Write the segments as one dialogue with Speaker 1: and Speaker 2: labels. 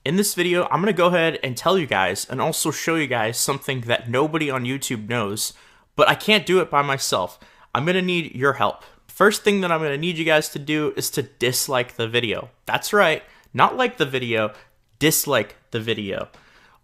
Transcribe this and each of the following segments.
Speaker 1: In this video, I'm going to go ahead and tell you guys and also show you guys something that nobody on YouTube knows, but I can't do it by myself. I'm going to need your help. First thing that I'm going to need you guys to do is to dislike the video. That's right, not like the video, dislike the video.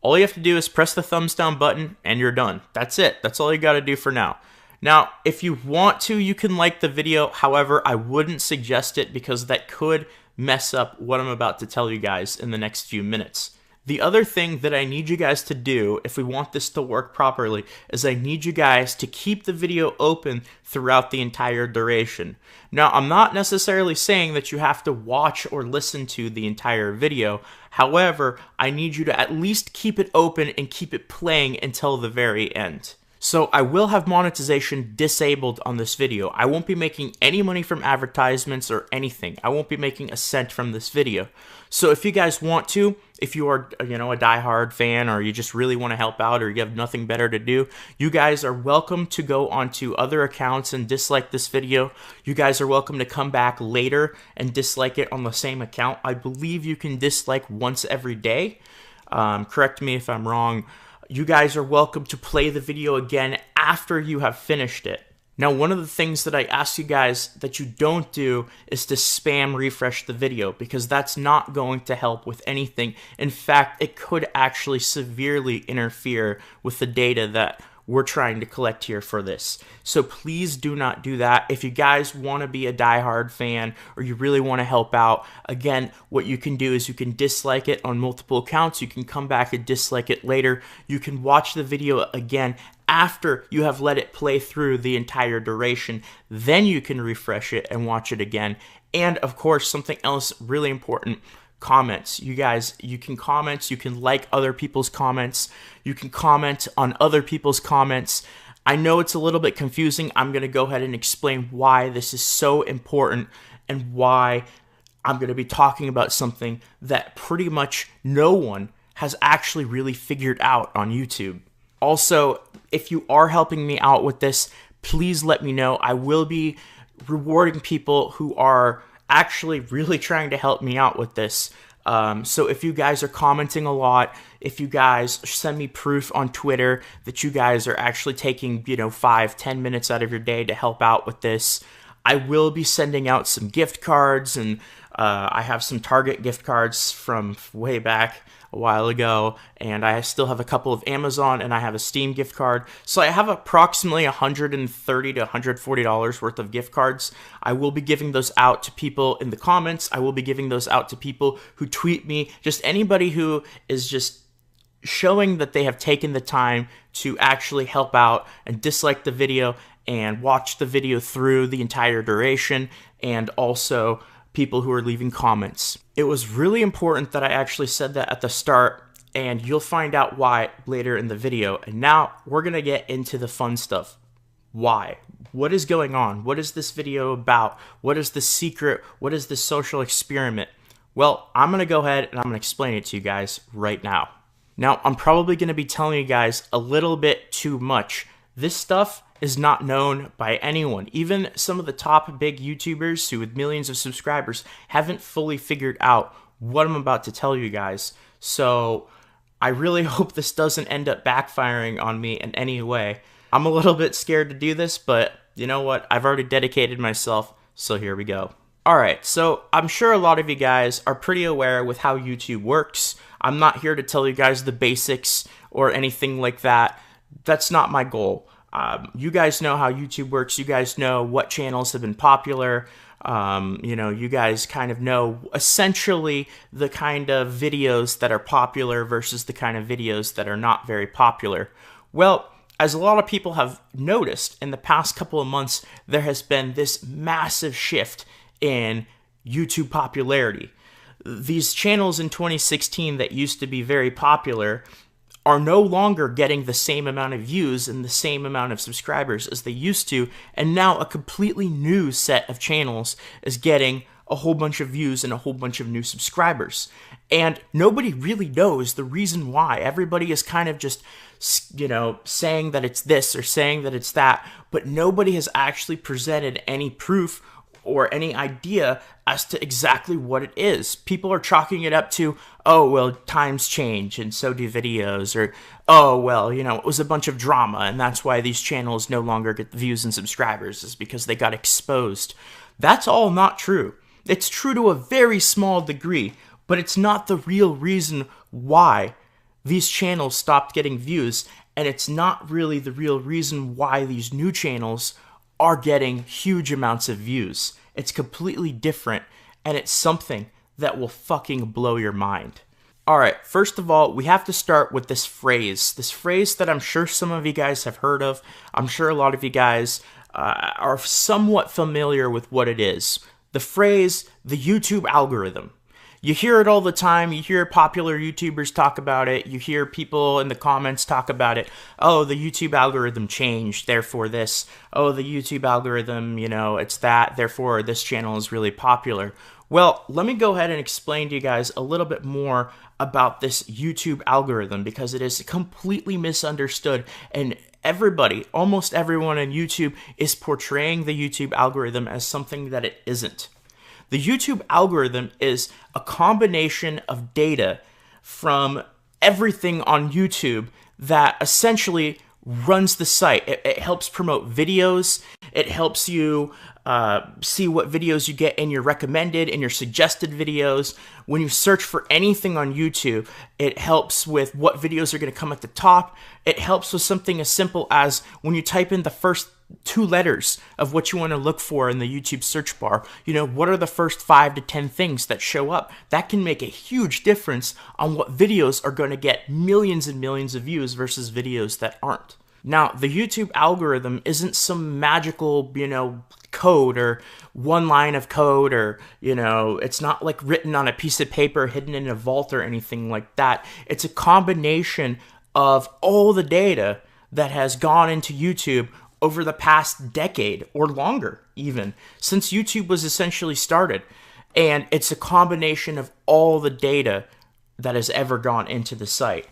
Speaker 1: All you have to do is press the thumbs down button and you're done. That's it. That's all you got to do for now. Now, if you want to, you can like the video. However, I wouldn't suggest it because that could mess up what I'm about to tell you guys in the next few minutes. The other thing that I need you guys to do if we want this to work properly is I need you guys to keep the video open throughout the entire duration. Now, I'm not necessarily saying that you have to watch or listen to the entire video. However, I need you to at least keep it open and keep it playing until the very end. So I will have monetization disabled on this video. I won't be making any money from advertisements or anything. I won't be making a cent from this video. So if you guys want to, if you are, a diehard fan or you just really want to help out or you have nothing better to do, you guys are welcome to go onto other accounts and dislike this video. You guys are welcome to come back later and dislike it on the same account. I believe you can dislike once every day. Correct me if I'm wrong. You guys are welcome to play the video again after you have finished it. Now, one of the things that I ask you guys that you don't do is to spam refresh the video because that's not going to help with anything. In fact, it could actually severely interfere with the data that we're trying to collect here for this. So please do not do that. If you guys want to be a diehard fan or you really want to help out, again, what you can do is you can dislike it on multiple accounts. You can come back and dislike it later. You can watch the video again after you have let it play through the entire duration. Then you can refresh it and watch it again. And of course, something else really important, comments. You guys, you can comment, you can like other people's comments, you can comment on other people's comments. I know it's a little bit confusing. I'm going to go ahead and explain why this is so important and why I'm going to be talking about something that pretty much no one has actually really figured out on YouTube. Also, if you are helping me out with this, please let me know. I will be rewarding people who are actually really trying to help me out with this. So if you guys are commenting a lot, if you guys send me proof on Twitter that you guys are actually taking, 5-10 minutes out of your day to help out with this, I will be sending out some gift cards, and I have some Target gift cards from way back a while ago, and I still have a couple of Amazon, and I have a Steam gift card. So I have approximately $130 to $140 worth of gift cards. I will be giving those out to people in the comments. I will be giving those out to people who tweet me, just anybody who is just showing that they have taken the time to actually help out and dislike the video and watch the video through the entire duration, and also people who are leaving comments. It was really important that I actually said that at the start, and you'll find out why later in the video. And now we're gonna get into the fun stuff. Why? What is going on? What is this video about? What is the secret? What is this social experiment? Well, I'm gonna go ahead and I'm gonna explain it to you guys right now. Now, I'm probably gonna be telling you guys a little bit too much. This stuff is not known by anyone. Even some of the top big YouTubers who with millions of subscribers haven't fully figured out what I'm about to tell you guys. So I really hope this doesn't end up backfiring on me in any way. I'm a little bit scared to do this, but you know what? I've already dedicated myself, so here we go. Alright, so I'm sure a lot of you guys are pretty aware with how YouTube works. I'm not here to tell you guys the basics or anything like that. That's not my goal. You guys know how YouTube works. You guys know what channels have been popular. You guys kind of know essentially the kind of videos that are popular versus the kind of videos that are not very popular. Well, as a lot of people have noticed in the past couple of months, there has been this massive shift in YouTube popularity. These channels in 2016 that used to be very popular are no longer getting the same amount of views and the same amount of subscribers as they used to, and now a completely new set of channels is getting a whole bunch of views and a whole bunch of new subscribers. And nobody really knows the reason why. Everybody is kind of just, saying that it's this or saying that it's that, but nobody has actually presented any proof or any idea as to exactly what it is. People are chalking it up to, oh, well, times change and so do videos, or, oh, well, you know, it was a bunch of drama and that's why these channels no longer get the views and subscribers, is because they got exposed. That's all not true. It's true to a very small degree, but it's not the real reason why these channels stopped getting views, and it's not really the real reason why these new channels are getting huge amounts of views. It's completely different, and it's something that will fucking blow your mind. Alright, first of all, we have to start with this phrase that I'm sure some of you guys have heard of. I'm sure a lot of you guys are somewhat familiar with what it is. The phrase, the YouTube algorithm. You hear it all the time. You hear popular YouTubers talk about it. You hear people in the comments talk about it. Oh, the YouTube algorithm changed, therefore this. Oh, the YouTube algorithm, you know, it's that, therefore this channel is really popular. Well, let me go ahead and explain to you guys a little bit more about this YouTube algorithm, because it is completely misunderstood, and everybody, almost everyone on YouTube, is portraying the YouTube algorithm as something that it isn't. The YouTube algorithm is a combination of data from everything on YouTube that essentially runs the site. It helps promote videos. It helps you see what videos you get in your recommended, in your suggested videos. When you search for anything on YouTube, it helps with what videos are going to come at the top. It helps with something as simple as when you type in the first 2 letters of what you want to look for in the YouTube search bar. You know, what are the first 5 to 10 things that show up? That can make a huge difference on what videos are going to get millions and millions of views versus videos that aren't. Now, the YouTube algorithm isn't some magical, you know, code or one line of code, or, you know, it's not like written on a piece of paper hidden in a vault or anything like that. It's a combination of all the data that has gone into YouTube over the past decade or longer, even since YouTube was essentially started. And it's a combination of all the data that has ever gone into the site.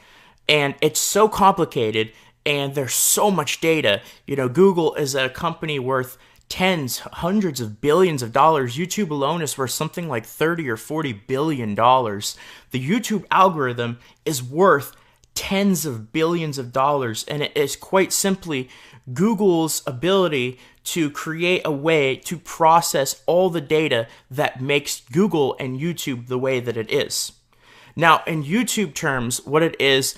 Speaker 1: And it's so complicated, and there's so much data. You know, Google is a company worth tens, hundreds of billions of dollars. YouTube alone is worth something like 30 or 40 billion dollars. The YouTube algorithm is worth tens of billions of dollars, and it is quite simply Google's ability to create a way to process all the data that makes Google and YouTube the way that it is. Now, in YouTube terms, what it is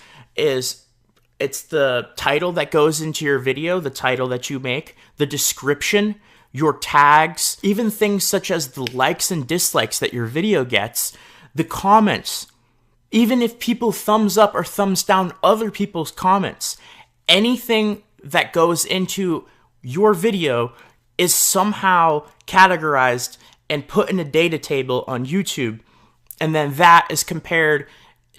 Speaker 1: it's the title that goes into your video, the title that you make, the description, your tags, even things such as the likes and dislikes that your video gets, the comments, even if people thumbs up or thumbs down other people's comments. Anything that goes into your video is somehow categorized and put in a data table on YouTube, and then that is compared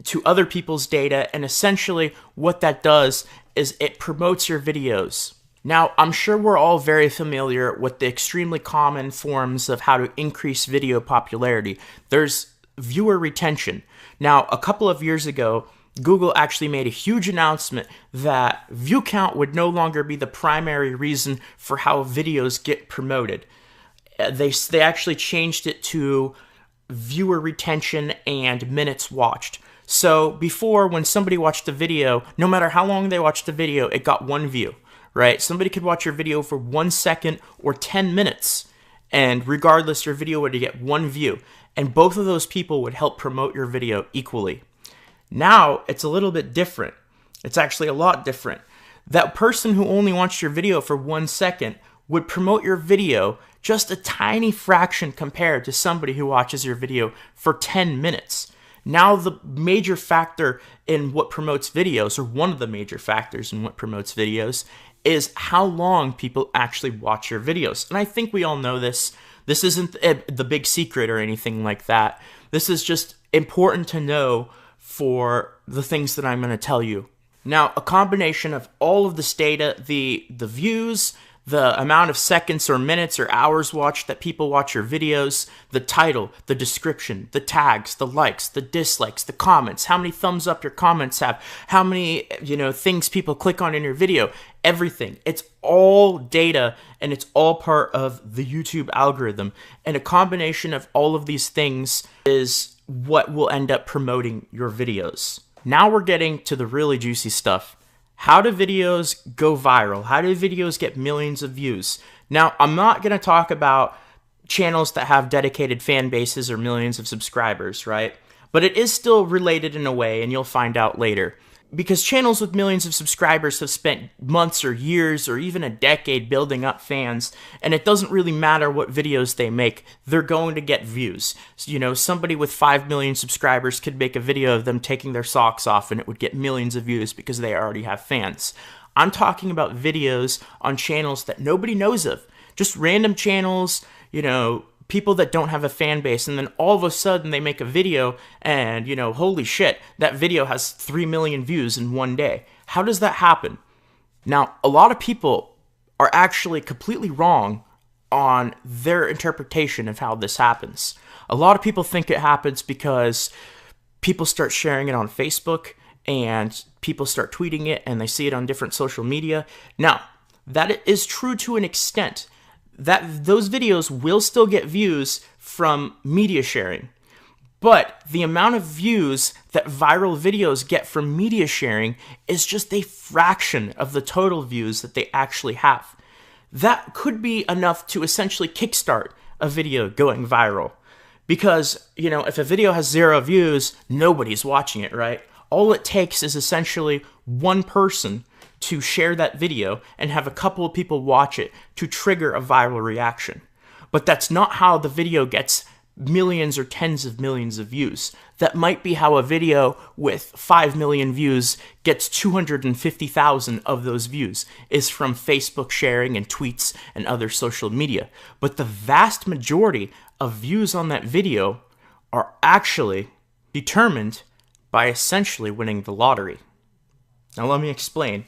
Speaker 1: to other people's data, and essentially what that does is it promotes your videos. Now, I'm sure we're all very familiar with the extremely common forms of how to increase video popularity. There's viewer retention. Now, a couple of years ago, Google actually made a huge announcement that view count would no longer be the primary reason for how videos get promoted. They actually changed it to viewer retention and minutes watched. So before, when somebody watched a video, no matter how long they watched the video, it got 1 view, right? Somebody could watch your video for 1 second or 10 minutes, and regardless, your video would get 1 view, and both of those people would help promote your video equally. Now, it's a little bit different. It's actually a lot different. That person who only watched your video for 1 second would promote your video just a tiny fraction compared to somebody who watches your video for 10 minutes. Now, the major factor in what promotes videos, or one of the major factors in what promotes videos, is how long people actually watch your videos. And I think we all know this. This isn't the big secret or anything like that. This is just important to know for the things that I'm going to tell you. Now, a combination of all of this data, the views, the amount of seconds or minutes or hours watched that people watch your videos, the title, the description, the tags, the likes, the dislikes, the comments, how many thumbs up your comments have, how many, things people click on in your video, everything. It's all data, and it's all part of the YouTube algorithm. And a combination of all of these things is what will end up promoting your videos. Now we're getting to the really juicy stuff. How do videos go viral? How do videos get millions of views? Now, I'm not going to talk about channels that have dedicated fan bases or millions of subscribers, right? But it is still related in a way, and you'll find out later. Because channels with millions of subscribers have spent months or years or even a decade building up fans, and it doesn't really matter what videos they make, they're going to get views. So, somebody with 5 million subscribers could make a video of them taking their socks off and it would get millions of views because they already have fans. I'm talking about videos on channels that nobody knows of. Just random channels, people that don't have a fan base, and then all of a sudden they make a video and, holy shit, that video has 3 million views in one day. How does that happen? Now, a lot of people are actually completely wrong on their interpretation of how this happens. A lot of people think it happens because people start sharing it on Facebook and people start tweeting it and they see it on different social media. Now, that is true to an extent. That those videos will still get views from media sharing. But the amount of views that viral videos get from media sharing is just a fraction of the total views that they actually have. That could be enough to essentially kickstart a video going viral. Because, if a video has 0 views, nobody's watching it, right? All it takes is essentially one person to share that video and have a couple of people watch it to trigger a viral reaction. But that's not how the video gets millions or tens of millions of views. That might be how a video with 5 million views gets 250,000 of those views, is from Facebook sharing and tweets and other social media. But the vast majority of views on that video are actually determined by essentially winning the lottery. Now let me explain.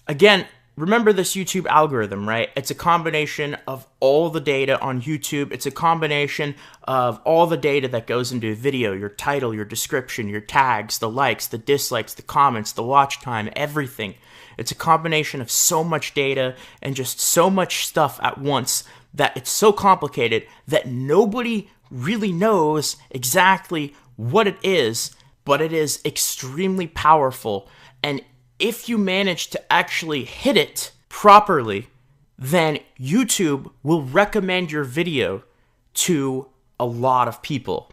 Speaker 1: Again, remember this YouTube algorithm, right? It's a combination of all the data on YouTube. It's a combination of all the data that goes into a video, your title, your description, your tags, the likes, the dislikes, the comments, the watch time, everything. It's a combination of so much data and just so much stuff at once that it's so complicated that nobody really knows exactly what it is, but it is extremely powerful. And if you manage to actually hit it properly, then YouTube will recommend your video to a lot of people.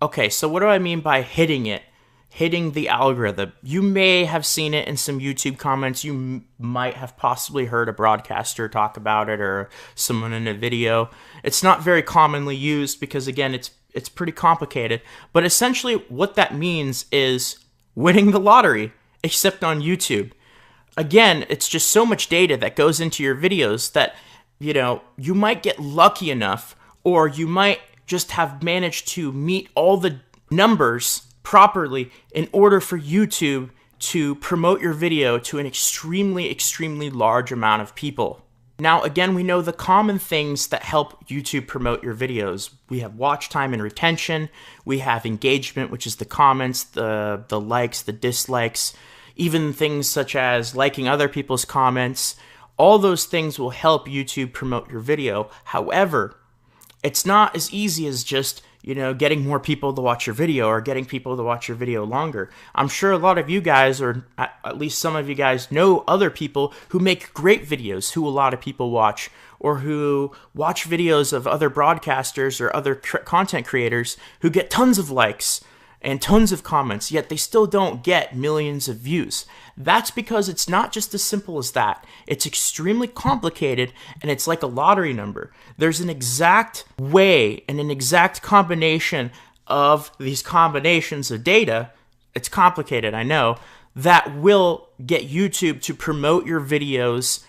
Speaker 1: Okay, so what do I mean by hitting it? Hitting the algorithm. You may have seen it in some YouTube comments. You might have possibly heard a broadcaster talk about it or someone in a video. It's not very commonly used because, again, it's pretty complicated. But essentially what that means is winning the lottery, except on YouTube. Again, it's just so much data that goes into your videos that, you might get lucky enough, or you might just have managed to meet all the numbers properly in order for YouTube to promote your video to an extremely, extremely large amount of people. Now, again, we know the common things that help YouTube promote your videos. We have watch time and retention. We have engagement, which is the comments, the likes, the dislikes, even things such as liking other people's comments. All those things will help YouTube promote your video. However, it's not as easy as just, getting more people to watch your video or getting people to watch your video longer. I'm sure a lot of you guys, or at least some of you guys, know other people who make great videos who a lot of people watch, or who watch videos of other broadcasters or other content creators who get tons of likes and tons of comments, yet they still don't get millions of views. That's because it's not just as simple as that. It's extremely complicated, and it's like a lottery number. There's an exact way and an exact combination of these combinations of data, it's complicated, I know, that will get YouTube to promote your videos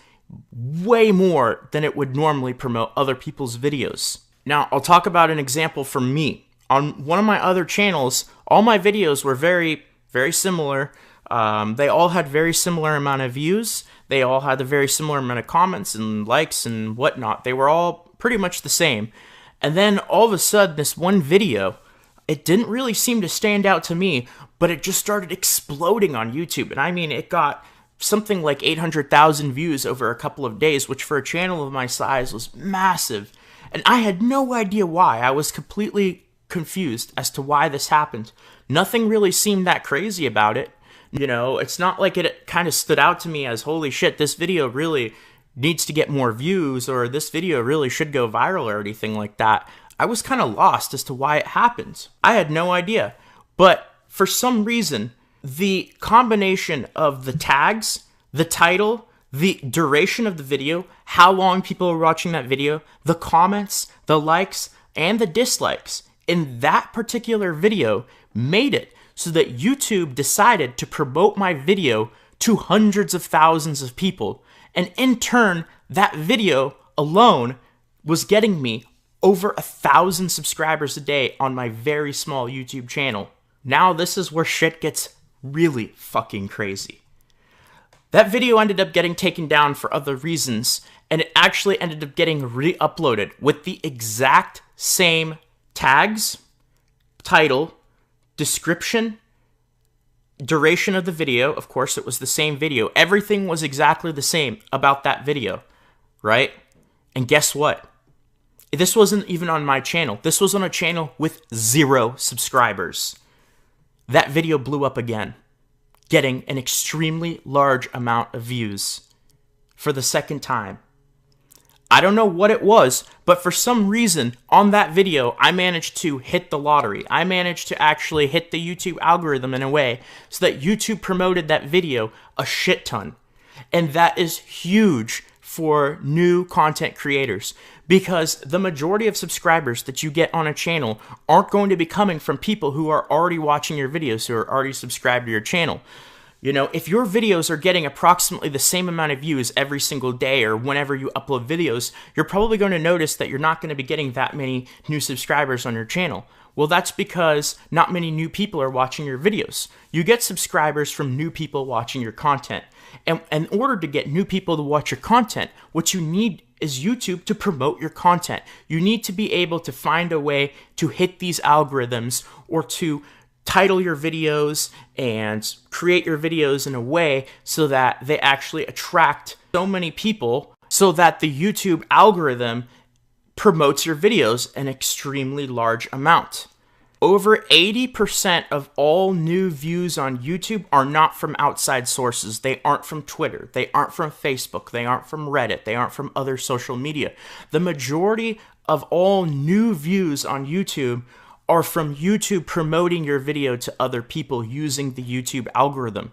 Speaker 1: way more than it would normally promote other people's videos. Now, I'll talk about an example from me. On one of my other channels, all my videos were very, very similar. They all had very similar amount of views. They all had a very similar amount of comments and likes and whatnot. They were all pretty much the same. And then all of a sudden, this one video, it didn't really seem to stand out to me, but it just started exploding on YouTube. And I mean, it got something like 800,000 views over a couple of days, which for a channel of my size was massive. And I had no idea why. I was completely confused as to why this happened. Nothing really seemed that crazy about it. You know, it's not like it kind of stood out to me as, holy shit, this video really needs to get more views, or this video really should go viral or anything like that. I was kind of lost as to why it happened. I had no idea. But for some reason, the combination of the tags, the title, the duration of the video, how long people were watching that video, the comments, the likes, and the dislikes in that particular video made it so that YouTube decided to promote my video to hundreds of thousands of people. And in turn, that video alone was getting me over 1,000 subscribers a day on my very small YouTube channel. Now this is where shit gets really fucking crazy. That video ended up getting taken down for other reasons, and it actually ended up getting re-uploaded with the exact same tags, title, description, duration of the video. Of course, it was the same video. Everything was exactly the same about that video, right? And guess what? This wasn't even on my channel. This was on a channel with 0 subscribers. That video blew up again, getting an extremely large amount of views for the second time. I don't know what it was, but for some reason on that video, I managed to hit the lottery. I managed to actually hit the YouTube algorithm in a way so that YouTube promoted that video a shit ton. And that is huge for new content creators, because the majority of subscribers that you get on a channel aren't going to be coming from people who are already watching your videos, who are already subscribed to your channel. You know, if your videos are getting approximately the same amount of views every single day or whenever you upload videos, you're probably going to notice that you're not going to be getting that many new subscribers on your channel. Well, that's because not many new people are watching your videos. You get subscribers from new people watching your content. And in order to get new people to watch your content, what you need is YouTube to promote your content. You need to be able to find a way to hit these algorithms, or to title your videos and create your videos in a way so that they actually attract so many people, so that the YouTube algorithm promotes your videos an extremely large amount. Over 80% of all new views on YouTube are not from outside sources. They aren't from Twitter. They aren't from Facebook. They aren't from Reddit. They aren't from other social media. The majority of all new views on YouTube are from YouTube promoting your video to other people using the YouTube algorithm.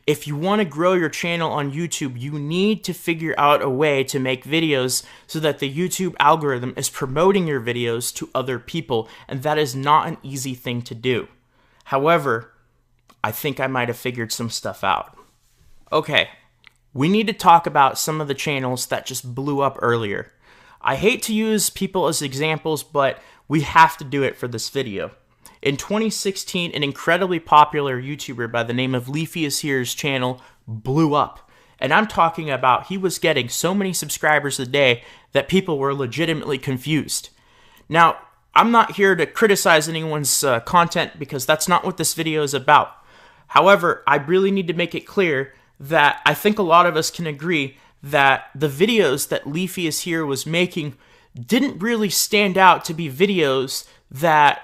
Speaker 1: If you want to grow your channel on YouTube, you need to figure out a way to make videos so that the YouTube algorithm is promoting your videos to other people, and that is not an easy thing to do. However, I think I might have figured some stuff out. Okay, we need to talk about some of the channels that just blew up earlier. I hate to use people as examples, but we have to do it for this video. In 2016, an incredibly popular YouTuber by the name of Leafy Is Here's channel blew up. And I'm talking about, he was getting so many subscribers a day that people were legitimately confused. Now, I'm not here to criticize anyone's content, because that's not what this video is about. However, I really need to make it clear that I think a lot of us can agree that the videos that Leafy Is Here was making didn't really stand out to be videos that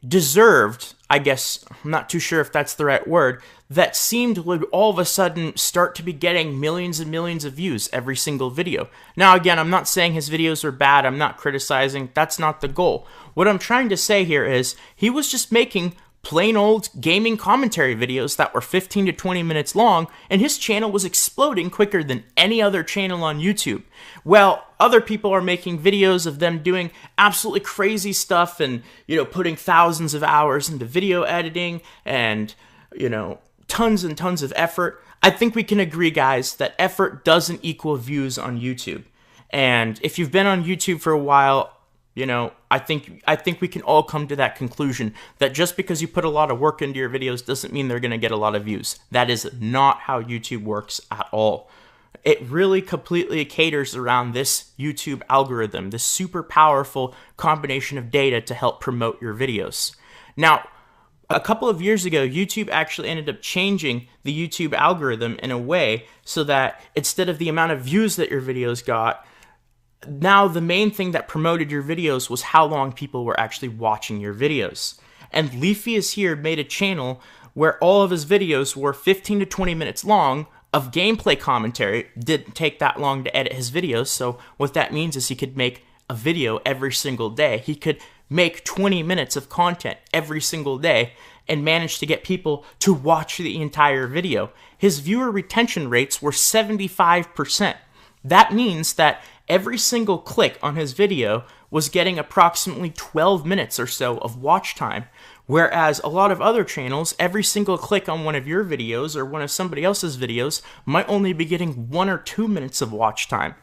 Speaker 1: deserved, I guess, I'm not too sure if that's the right word, that seemed to all of a sudden start to be getting millions and millions of views every single video. Now again, I'm not saying his videos are bad, I'm not criticizing, that's not the goal. What I'm trying to say here is, he was just making plain old gaming commentary videos that were 15 to 20 minutes long, and his channel was exploding quicker than any other channel on YouTube. Well, other people are making videos of them doing absolutely crazy stuff and, you know, putting thousands of hours into video editing and, you know, tons and tons of effort. I think we can agree, guys, that effort doesn't equal views on YouTube. And if you've been on YouTube for a while, You know, I think we can all come to that conclusion that just because you put a lot of work into your videos doesn't mean they're going to get a lot of views. That is not how YouTube works at all. It really completely caters around this YouTube algorithm, this super powerful combination of data to help promote your videos. Now, a couple of years ago, YouTube actually ended up changing the YouTube algorithm in a way so that instead of the amount of views that your videos got, now the main thing that promoted your videos was how long people were actually watching your videos. And Leafy is Here made a channel where all of his videos were 15 to 20 minutes long of gameplay commentary. Didn't take that long to edit his videos, so what that means is he could make a video every single day. He could make 20 minutes of content every single day and manage to get people to watch the entire video. His viewer retention rates were 75%. That means that every single click on his video was getting approximately 12 minutes or so of watch time, whereas a lot of other channels, every single click on one of your videos or one of somebody else's videos might only be getting 1 or 2 minutes of watch time.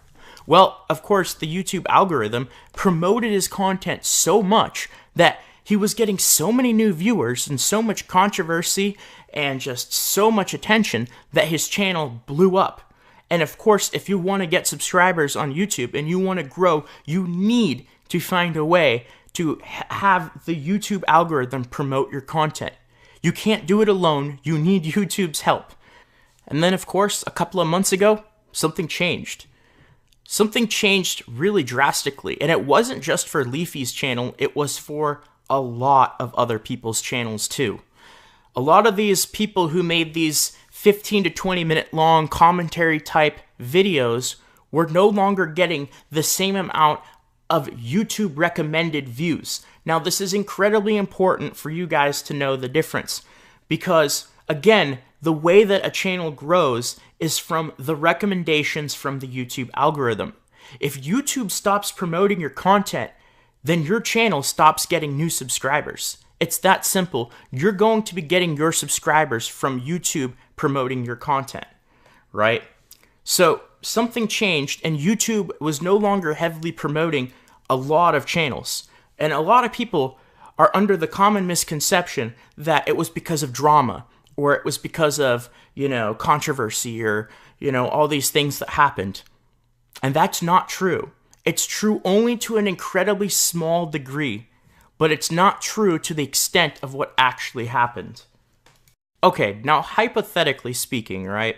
Speaker 1: Well, of course, the YouTube algorithm promoted his content so much that he was getting so many new viewers and so much controversy and just so much attention that his channel blew up. And of course, if you want to get subscribers on YouTube and you want to grow, you need to find a way to have the YouTube algorithm promote your content. You can't do it alone. You need YouTube's help. And then, of course, a couple of months ago, something changed. Something changed really drastically. And it wasn't just for Leafy's channel. It was for a lot of other people's channels too. A lot of these people who made these 15 to 20 minute long commentary type videos were no longer getting the same amount of YouTube recommended views. Now, this is incredibly important for you guys to know the difference because, again, the way that a channel grows is from the recommendations from the YouTube algorithm. If YouTube stops promoting your content, then your channel stops getting new subscribers. It's that simple. You're going to be getting your subscribers from YouTube promoting your content, right? So something changed and YouTube was no longer heavily promoting a lot of channels. And a lot of people are under the common misconception that it was because of drama or it was because of, controversy or, all these things that happened. And that's not true. It's true only to an incredibly small degree, but it's not true to the extent of what actually happened. Okay, now hypothetically speaking, right?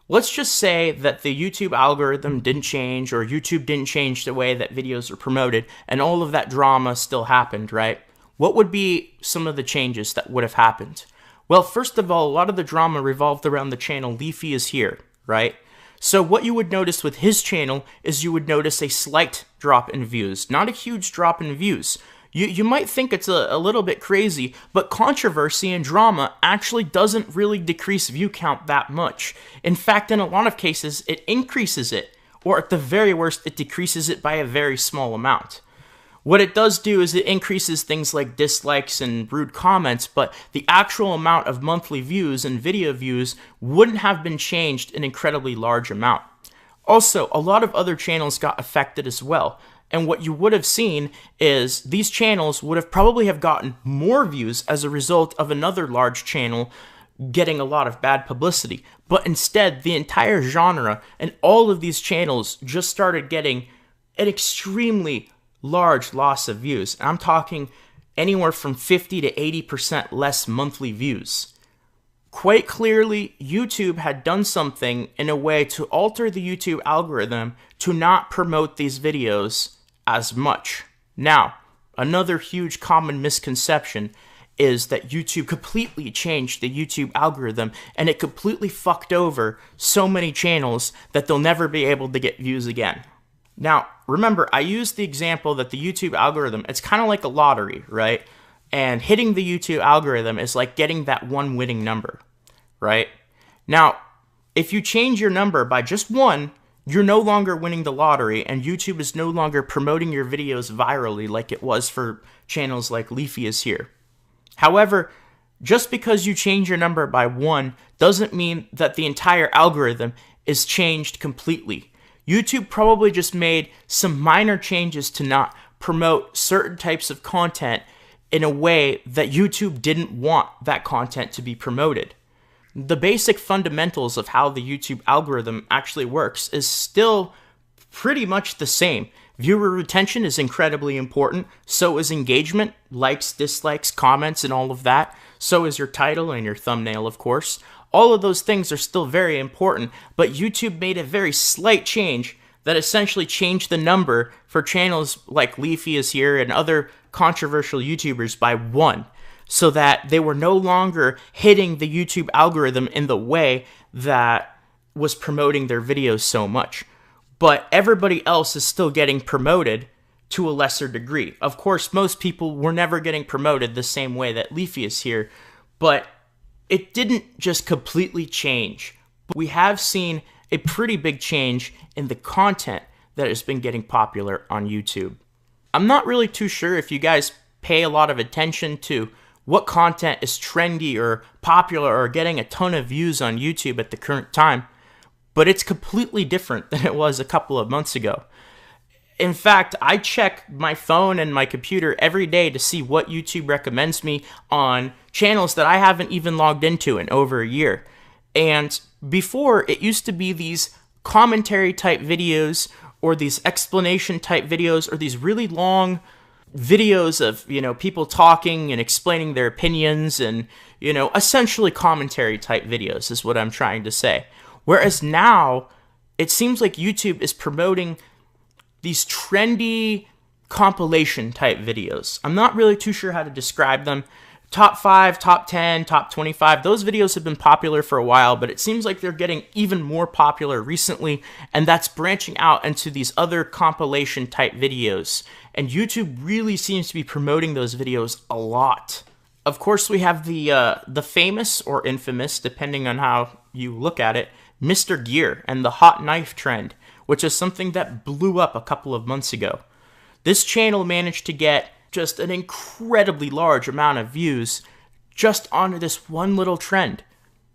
Speaker 1: Let's just say that the YouTube algorithm didn't change or YouTube didn't change the way that videos are promoted and all of that drama still happened, right? What would be some of the changes that would have happened? Well, first of all, a lot of the drama revolved around the channel Leafy is Here, right? So what you would notice with his channel is you would notice a slight drop in views, not a huge drop in views. You might think it's a little bit crazy, but controversy and drama actually doesn't really decrease view count that much. In fact, in a lot of cases, it increases it, or at the very worst, it decreases it by a very small amount. What it does do is it increases things like dislikes and rude comments, but the actual amount of monthly views and video views wouldn't have been changed an incredibly large amount. Also, a lot of other channels got affected as well. And what you would have seen is these channels would have probably have gotten more views as a result of another large channel getting a lot of bad publicity. But instead, the entire genre and all of these channels just started getting an extremely large loss of views. I'm talking anywhere from 50 to 80% less monthly views. Quite clearly, YouTube had done something in a way to alter the YouTube algorithm to not promote these videos as much. Now, another huge common misconception is that YouTube completely changed the YouTube algorithm and it completely fucked over so many channels that they'll never be able to get views again. Now, remember, I used the example that the YouTube algorithm, it's kind of like a lottery, right? And hitting the YouTube algorithm is like getting that one winning number, right? Now, if you change your number by just one, you're no longer winning the lottery, and YouTube is no longer promoting your videos virally like it was for channels like Leafy is Here. However, just because you change your number by one doesn't mean that the entire algorithm is changed completely. YouTube probably just made some minor changes to not promote certain types of content in a way that YouTube didn't want that content to be promoted. The basic fundamentals of how the YouTube algorithm actually works is still pretty much the same. Viewer retention is incredibly important. So is engagement, likes, dislikes, comments, and all of that. So is your title and your thumbnail, of course. All of those things are still very important, but YouTube made a very slight change that essentially changed the number for channels like Leafy is here and other controversial YouTubers by 1, so that they were no longer hitting the YouTube algorithm in the way that was promoting their videos so much. But everybody else is still getting promoted to a lesser degree. Of course, most people were never getting promoted the same way that Leafy is here, but it didn't just completely change. We have seen a pretty big change in the content that has been getting popular on YouTube. I'm not really too sure if you guys pay a lot of attention to what content is trendy or popular or getting a ton of views on YouTube at the current time, but it's completely different than it was a couple of months ago. In fact, I check my phone and my computer every day to see what YouTube recommends me on channels that I haven't even logged into in over a year. And before, it used to be these commentary type videos or these explanation type videos or these really long videos of, people talking and explaining their opinions and, essentially commentary type videos is what I'm trying to say. Whereas now, it seems like YouTube is promoting these trendy compilation type videos. I'm not really too sure how to describe them. Top 5, top 10, top 25, those videos have been popular for a while, but it seems like they're getting even more popular recently, and that's branching out into these other compilation type videos. And YouTube really seems to be promoting those videos a lot. Of course, we have the famous or infamous, depending on how you look at it, Mr. Gear and the hot knife trend, which is something that blew up a couple of months ago. This channel managed to get just an incredibly large amount of views just on this one little trend,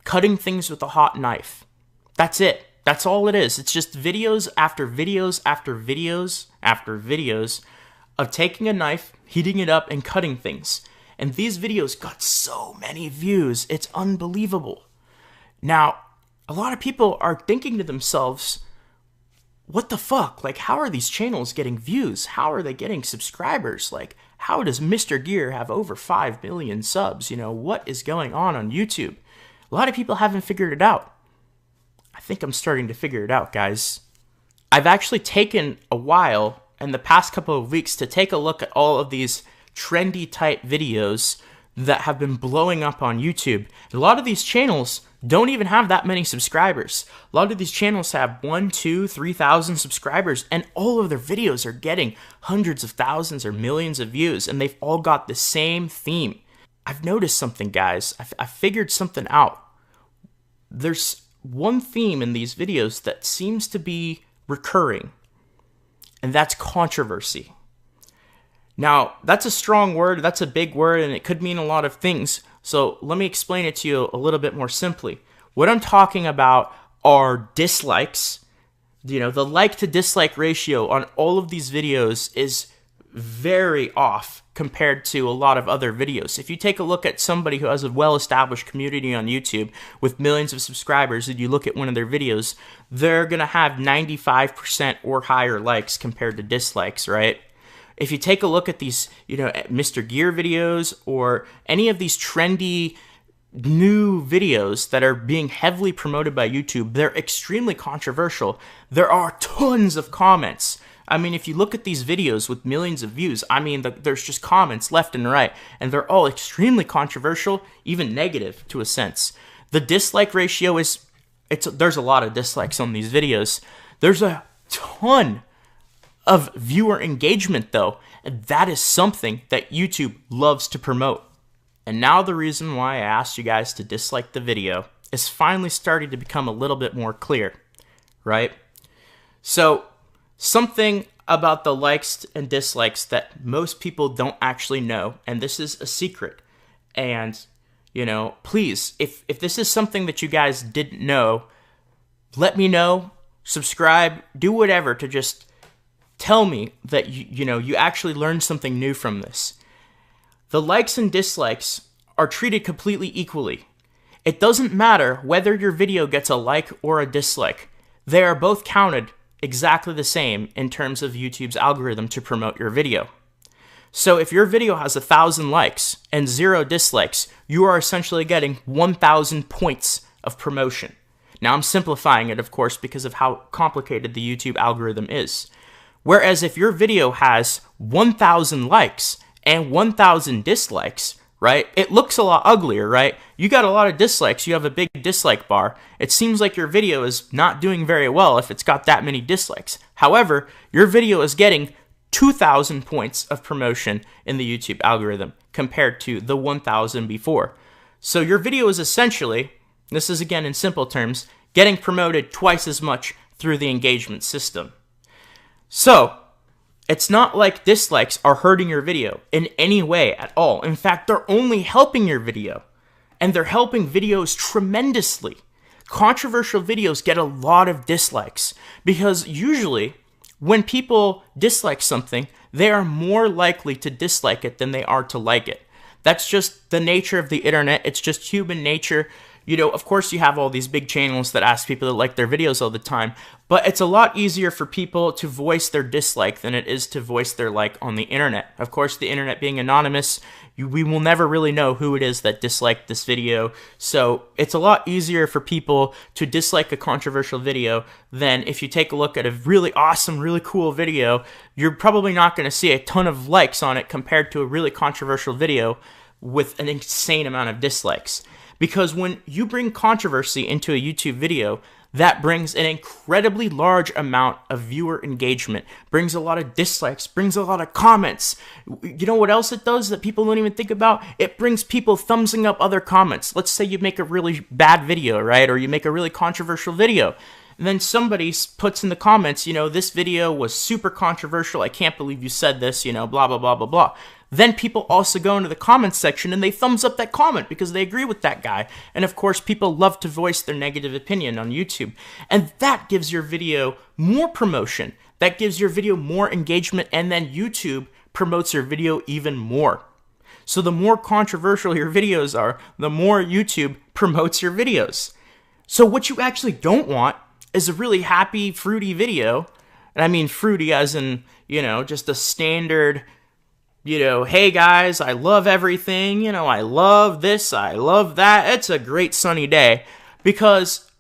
Speaker 1: cutting things with a hot knife. That's it. That's all it is. It's just videos after videos after videos after videos of taking a knife, heating it up, and cutting things. And these videos got so many views. It's unbelievable. Now, a lot of people are thinking to themselves, what the fuck? Like, how are these channels getting views? How are they getting subscribers? Like, how does Mr. Gear have over 5 million subs? What is going on YouTube? A lot of people haven't figured it out. I think I'm starting to figure it out, guys. I've actually taken a while in the past couple of weeks to take a look at all of these trendy type videos that have been blowing up on YouTube. A lot of these channels don't even have that many subscribers. A lot of these channels have 1, 2, 3,000 subscribers, and all of their videos are getting hundreds of thousands or millions of views, and they've all got the same theme. I've noticed something, guys. I figured something out. There's one theme in these videos that seems to be recurring, and that's controversy. Now, that's a strong word, that's a big word, and it could mean a lot of things. So let me explain it to you a little bit more simply. What I'm talking about are dislikes. The like to dislike ratio on all of these videos is very off compared to a lot of other videos. If you take a look at somebody who has a well-established community on YouTube with millions of subscribers and you look at one of their videos, they're going to have 95% or higher likes compared to dislikes, right? If you take a look at these, Mr. Gear videos or any of these trendy new videos that are being heavily promoted by YouTube, they're extremely controversial. There are tons of comments. I mean, if you look at these videos with millions of views, there's just comments left and right, and they're all extremely controversial, even negative to a sense. The dislike ratio there's a lot of dislikes on these videos. There's a ton of viewer engagement though, and that is something that YouTube loves to promote. And now the reason why I asked you guys to dislike the video is finally starting to become a little bit more clear, right? So something about the likes and dislikes that most people don't actually know, and this is a secret. And please, if this is something that you guys didn't know, let me know, subscribe, do whatever to just tell me that you actually learned something new from this. The likes and dislikes are treated completely equally. It doesn't matter whether your video gets a like or a dislike. They are both counted exactly the same in terms of YouTube's algorithm to promote your video. So if your video has 1,000 likes and 0 dislikes, you are essentially getting 1,000 points of promotion. Now I'm simplifying it, of course, because of how complicated the YouTube algorithm is. Whereas if your video has 1,000 likes and 1,000 dislikes, right, it looks a lot uglier, right? You got a lot of dislikes, you have a big dislike bar. It seems like your video is not doing very well if it's got that many dislikes. However, your video is getting 2,000 points of promotion in the YouTube algorithm compared to the 1,000 before. So your video is essentially, this is again in simple terms, getting promoted twice as much through the engagement system. So, it's not like dislikes are hurting your video in any way at all. In fact, they're only helping your video. And they're helping videos tremendously. Controversial videos get a lot of dislikes because usually when people dislike something, they are more likely to dislike it than they are to like it. That's just the nature of the internet. It's just human nature. Of course you have all these big channels that ask people to like their videos all the time, but it's a lot easier for people to voice their dislike than it is to voice their like on the internet. Of course, the internet being anonymous, we will never really know who it is that disliked this video, so it's a lot easier for people to dislike a controversial video than if you take a look at a really awesome, really cool video, you're probably not going to see a ton of likes on it compared to a really controversial video with an insane amount of dislikes. Because when you bring controversy into a YouTube video, that brings an incredibly large amount of viewer engagement, brings a lot of dislikes, brings a lot of comments. You know what else it does that people don't even think about? It brings people thumbsing up other comments. Let's say you make a really bad video, right? Or you make a really controversial video. And then somebody puts in the comments, this video was super controversial. I can't believe you said this, blah, blah, blah, blah, blah. Then people also go into the comments section and they thumbs up that comment because they agree with that guy. And of course, people love to voice their negative opinion on YouTube. And that gives your video more promotion. That gives your video more engagement, and then YouTube promotes your video even more. So the more controversial your videos are, the more YouTube promotes your videos. So what you actually don't want is a really happy, fruity video. And I mean fruity as in, just a standard, hey guys, I love everything, I love this, I love that, it's a great sunny day, because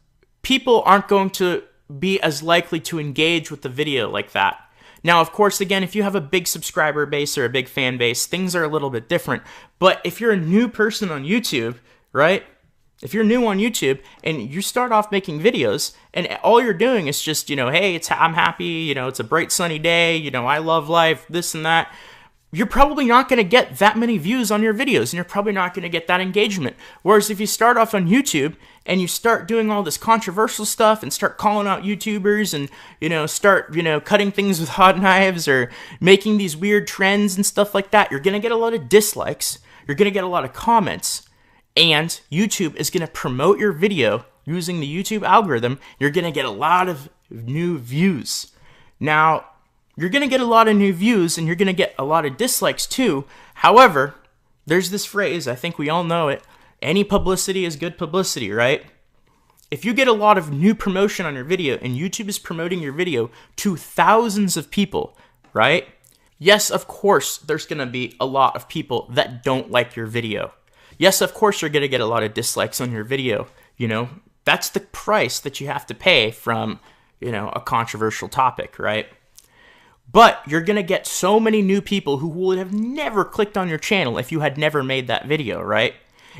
Speaker 1: people aren't going to be as likely to engage with the video like that. Now, of course, again, if you have a big subscriber base or a big fan base, things are a little bit different, but if you're a new person on YouTube, right, if you're new on YouTube and you start off making videos and all you're doing is just, hey, I'm happy, it's a bright sunny day, I love life, this and that, you're probably not going to get that many views on your videos, and you're probably not going to get that engagement. Whereas if you start off on YouTube and you start doing all this controversial stuff and start calling out YouTubers and, start, cutting things with hot knives or making these weird trends and stuff like that, you're going to get a lot of dislikes, you're going to get a lot of comments, and YouTube is going to promote your video using the YouTube algorithm. You're going to get a lot of new views. Now, you're going to get a lot of new views and you're going to get a lot of dislikes too. However, there's this phrase, I think we all know it, any publicity is good publicity, right? If you get a lot of new promotion on your video and YouTube is promoting your video to thousands of people, right? Yes, of course, there's going to be a lot of people that don't like your video. Yes, of course, you're going to get a lot of dislikes on your video. That's the price that you have to pay from, a controversial topic, right? But you're going to get so many new people who would have never clicked on your channel if you had never made that video, right?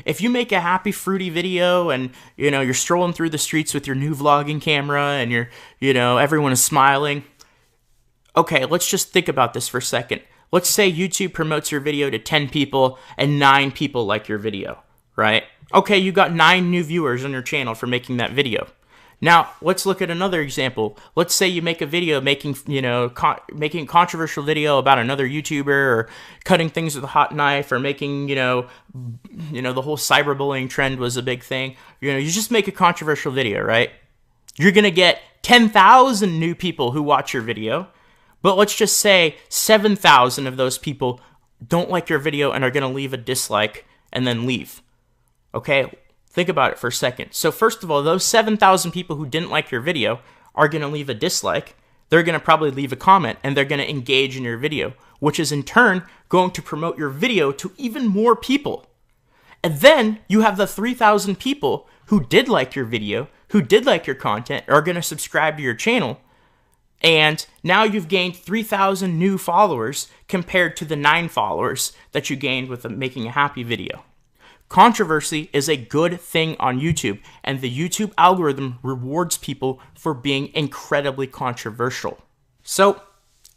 Speaker 1: If you make a happy, fruity video and, you're strolling through the streets with your new vlogging camera and everyone is smiling. Okay, let's just think about this for a second. Let's say YouTube promotes your video to 10 people and 9 people like your video, right? Okay, you got 9 new viewers on your channel for making that video. Now, let's look at another example. Let's say you make a video making a controversial video about another YouTuber, or cutting things with a hot knife, or making, the whole cyberbullying trend was a big thing. You just make a controversial video, right? You're going to get 10,000 new people who watch your video, But let's just say 7,000 of those people don't like your video and are going to leave a dislike and then leave. Okay, think about it for a second. So first of all, those 7,000 people who didn't like your video are going to leave a dislike. They're going to probably leave a comment, and they're going to engage in your video, which is in turn going to promote your video to even more people. And then you have the 3,000 people who did like your video, who did like your content, are going to subscribe to your channel. And now you've gained 3,000 new followers compared to the 9 followers that you gained with making a happy video. Controversy is a good thing on YouTube, and the YouTube algorithm rewards people for being incredibly controversial. So,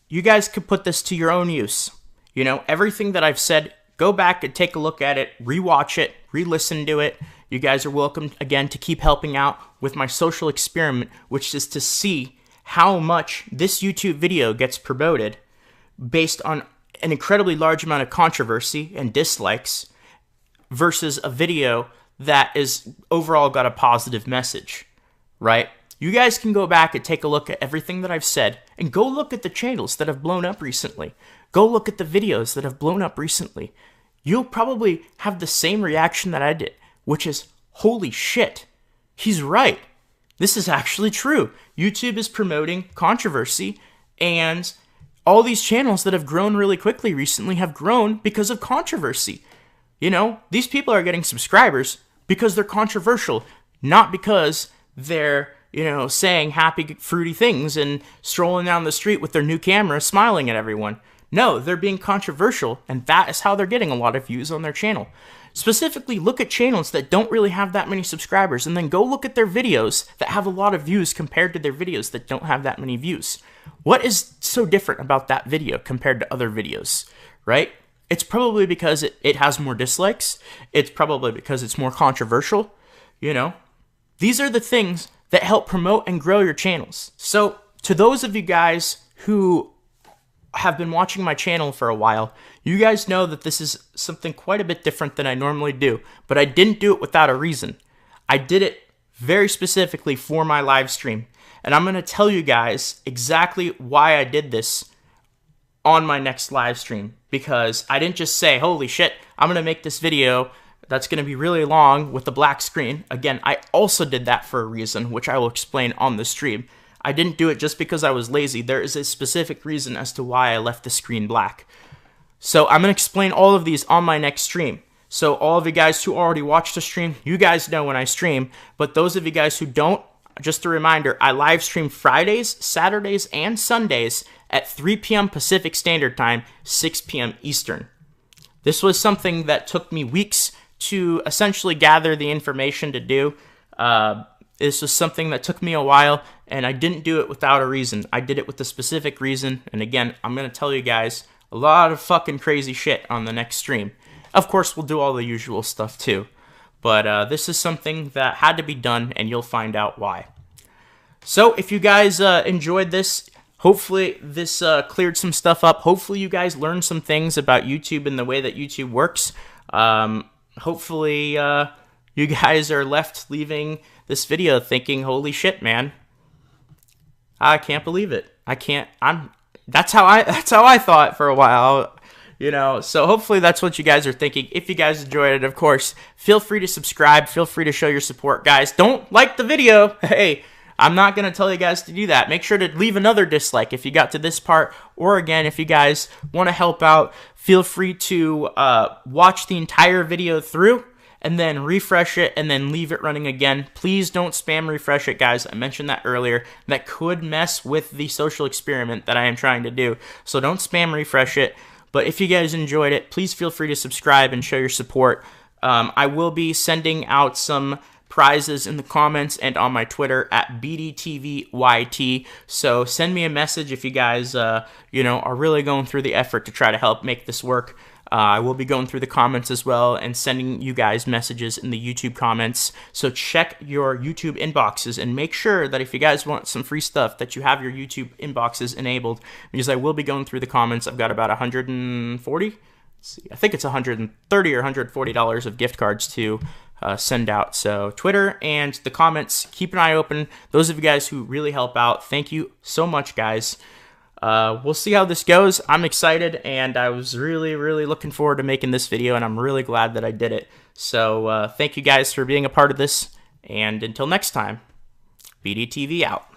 Speaker 1: you guys could put this to your own use. You know, everything that I've said, go back and take a look at it, rewatch it, re-listen to it. You guys are welcome, again, to keep helping out with my social experiment, which is to see how much this YouTube video gets promoted based on an incredibly large amount of controversy and dislikes versus a video that is overall got a positive message, right? You guys can go back and take a look at everything that I've said and go look at the channels that have blown up recently. Go look at the videos that have blown up recently. You'll probably have the same reaction that I did, which is, holy shit, he's right. This is actually true. YouTube is promoting controversy, and all these channels that have grown really quickly recently have grown because of controversy. You know, these people are getting subscribers because they're controversial, not because they're, you know, saying happy, fruity things and strolling down the street with their new camera, smiling at everyone. No, they're being controversial, and that is how they're getting a lot of views on their channel. Specifically, look at channels that don't really have that many subscribers, and then go look at their videos that have a lot of views compared to their videos that don't have that many views. What is so different about that video compared to other videos, right? It's probably because it has more dislikes. It's probably because it's more controversial, you know? These are the things that help promote and grow your channels. So, to those of you guys who have been watching my channel for a while, you guys know that this is something quite a bit different than I normally do, but I didn't do it without a reason. I did it very specifically for my live stream, and I'm going to tell you guys exactly why I did this on my next live stream, because I didn't just say, holy shit, I'm going to make this video that's going to be really long with the black screen. Again, I also did that for a reason, which I will explain on the stream. I didn't do it just because I was lazy. There is a specific reason as to why I left the screen black. So I'm going to explain all of these on my next stream. So all of you guys who already watched the stream, you guys know when I stream. But those of you guys who don't, just a reminder, I live stream Fridays, Saturdays, and Sundays at 3 p.m. Pacific Standard Time, 6 p.m. Eastern. This was something that took me weeks to essentially gather the information to do. This was something that took me a while, and I didn't do it without a reason. I did it with a specific reason, and again, I'm going to tell you guys a lot of fucking crazy shit on the next stream. Of course, we'll do all the usual stuff too, but this is something that had to be done, and you'll find out why. So, if you guys enjoyed this, hopefully this cleared some stuff up. Hopefully you guys learned some things about YouTube and the way that YouTube works. Hopefully you guys are left leaving this video thinking, holy shit, man, I can't believe it. That's how I thought for a while, you know. So hopefully that's what you guys are thinking. If you guys enjoyed it, of course, feel free to subscribe. Feel free to show your support, guys. Don't like the video. Hey, I'm not going to tell you guys to do that. Make sure to leave another dislike if you got to this part. Or again, if you guys want to help out, feel free to watch the entire video through and then refresh it and then leave it running again. Please don't spam refresh it, guys. I mentioned that earlier. That could mess with the social experiment that I am trying to do. So don't spam refresh it. But if you guys enjoyed it, please feel free to subscribe and show your support. I will be sending out some prizes in the comments and on my Twitter at BDTVYT. So send me a message if you guys, are really going through the effort to try to help make this work. I will be going through the comments as well and sending you guys messages in the YouTube comments. So check your YouTube inboxes and make sure that if you guys want some free stuff that you have your YouTube inboxes enabled, because I will be going through the comments. I've got about 140. Let's see, I think it's 130 or $140 of gift cards to send out. So Twitter and the comments, keep an eye open. Those of you guys who really help out, thank you so much, guys. we'll see how this goes. I'm excited, and I was really, really looking forward to making this video, and I'm really glad that I did it. So thank you guys for being a part of this, and until next time, BDTV out.